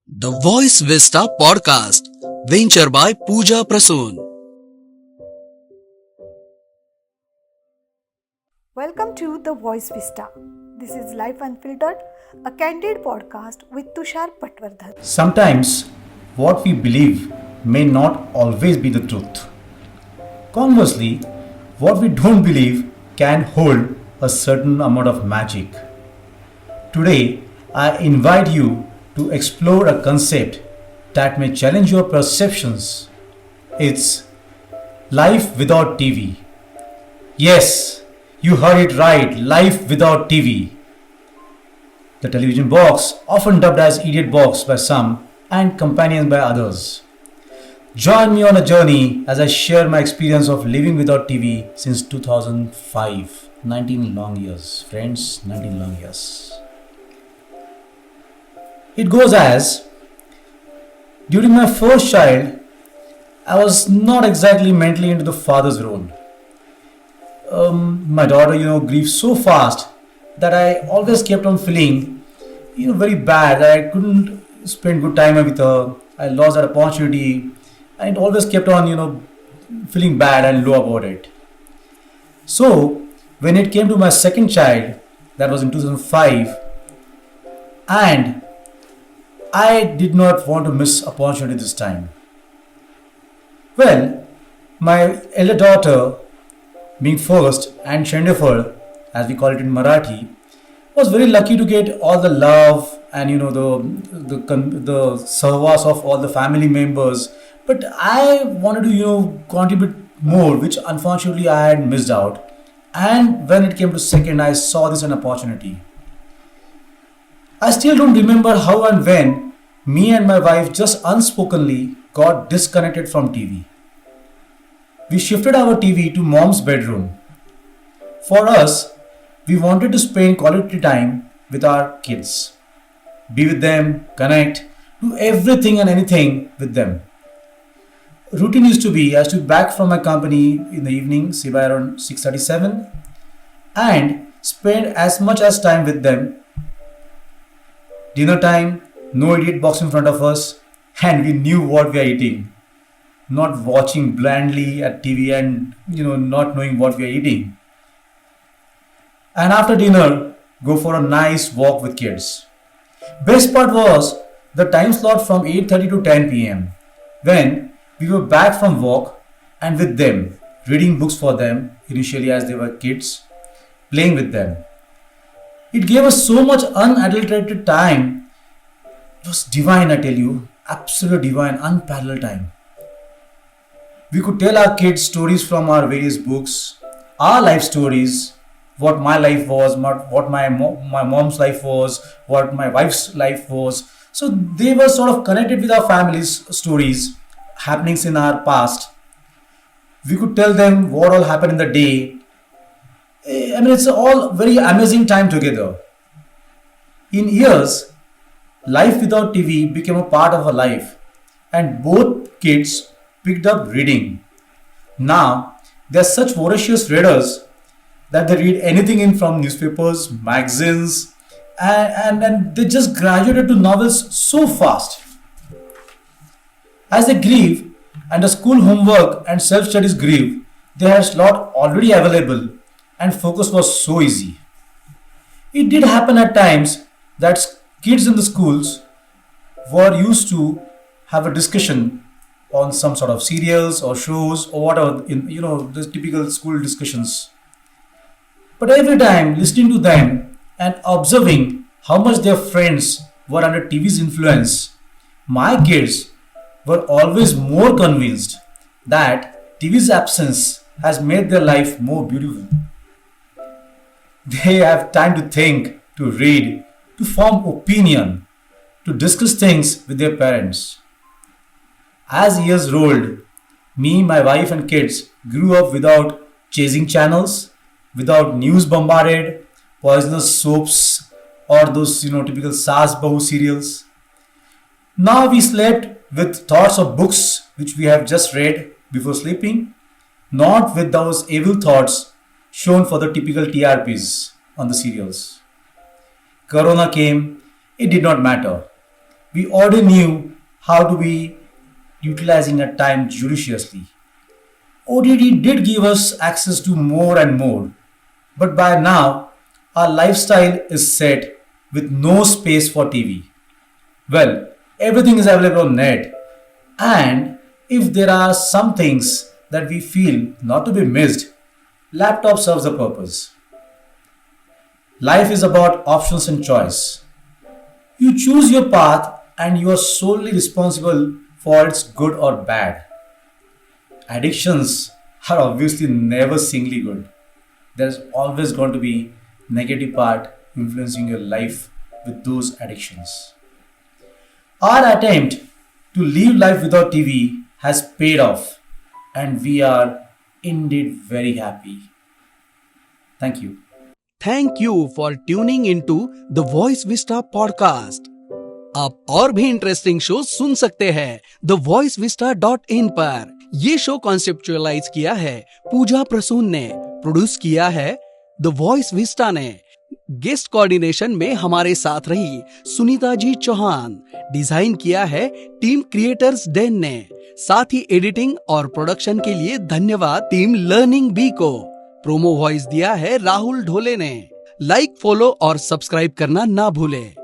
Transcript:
The Voice Vista Podcast, venture by Pooja Prasoon. Welcome to The Voice Vista. This is Life Unfiltered, a candid podcast with Tushar Patwardhan. Sometimes what we believe may not always be the truth. Conversely, what we don't believe can hold a certain amount of magic. Today, I invite you to explore a concept that may challenge your perceptions. It's life without TV. Yes, you heard it right, life without TV. The television box, often dubbed as idiot box by some and companion by others. Join me on a journey as I share my experience of living without TV since 2005. 19 long years, friends, 19 long years. It goes as, during my first child, I was not exactly mentally into the father's role. My daughter, grieved so fast that I always kept on feeling, very bad. I couldn't spend good time with her. I lost that opportunity, and it always kept on, feeling bad and low about it. So, when it came to my second child, that was in 2005, and I did not want to miss opportunity this time. Well, my elder daughter, being first and Chandefar, as we call it in Marathi, was very lucky to get all the love and the sahwas of all the family members. But I wanted to contribute more, which unfortunately I had missed out. And when it came to second, I saw this an opportunity. I still don't remember how and when me and my wife just unspokenly got disconnected from TV. We shifted our TV to mom's bedroom. For us, we wanted to spend quality time with our kids. Be with them, connect, do everything and anything with them. Routine used to be, I used to be back from my company in the evening, say by around 6:37, and spend as much as time with them. Dinner time, no idiot box in front of us, and we knew what we are eating. Not watching blindly at TV and not knowing what we are eating. And after dinner, go for a nice walk with kids. Best part was the time slot from 8:30 to 10 p.m. when we were back from work and with them, reading books for them, initially as they were kids, playing with them. It gave us so much unadulterated time. It was divine, I tell you, absolute divine, unparalleled time. We could tell our kids stories from our various books, our life stories, what my life was, what my mom's life was, what my wife's life was. So they were sort of connected with our family's stories, happenings in our past. We could tell them what all happened in the day. It's all very amazing time together. In years, life without TV became a part of our life, and both kids picked up reading. Now, they are such voracious readers that they read anything in from newspapers, magazines, and they just graduated to novels so fast. As they grieve and the school homework and self-studies grieve, they had slot already available and focus was so easy. It did happen at times that kids in the schools were used to have a discussion on some sort of serials or shows or whatever, the typical school discussions. But every time listening to them and observing how much their friends were under TV's influence, my kids were always more convinced that TV's absence has made their life more beautiful. They have time to think, to read, to form opinion, to discuss things with their parents. As years rolled, me, my wife and kids grew up without chasing channels, without news bombarded, poisonous soaps or those typical Saas Bahu serials. Now we slept with thoughts of books which we have just read before sleeping, not with those evil thoughts shown for the typical TRPs on the serials. Corona came, it did not matter. we already knew how to be utilizing our time judiciously. OTT did give us access to more and more, but by now our lifestyle is set with no space for TV. Well, everything is available on net, and if there are some things that we feel not to be missed, laptop serves a purpose. Life is about options and choice. You choose your path and you are solely responsible for its good or bad. Addictions are obviously never singly good. There's always going to be negative part influencing your life with those addictions. Our attempt to live life without TV has paid off and we are indeed very happy. Thank you. Thank you for tuning into the voice Vista podcast. आप और भी interesting show सुन सकते हैं thevoicevista.in पर। ये show conceptualise किया है पूजा प्रसून ने, प्रोड्यूस किया है द वॉइस विस्टा ने। गेस्ट कोऑर्डिनेशन में हमारे साथ रही सुनीता जी चौहान। डिजाइन किया है टीम क्रिएटर्स डेन ने। साथ ही एडिटिंग और प्रोडक्शन के लिए धन्यवाद टीम लर्निंग बी को। प्रोमो वॉइस दिया है राहुल ढोले ने। लाइक, फॉलो और सब्सक्राइब करना ना भूलें।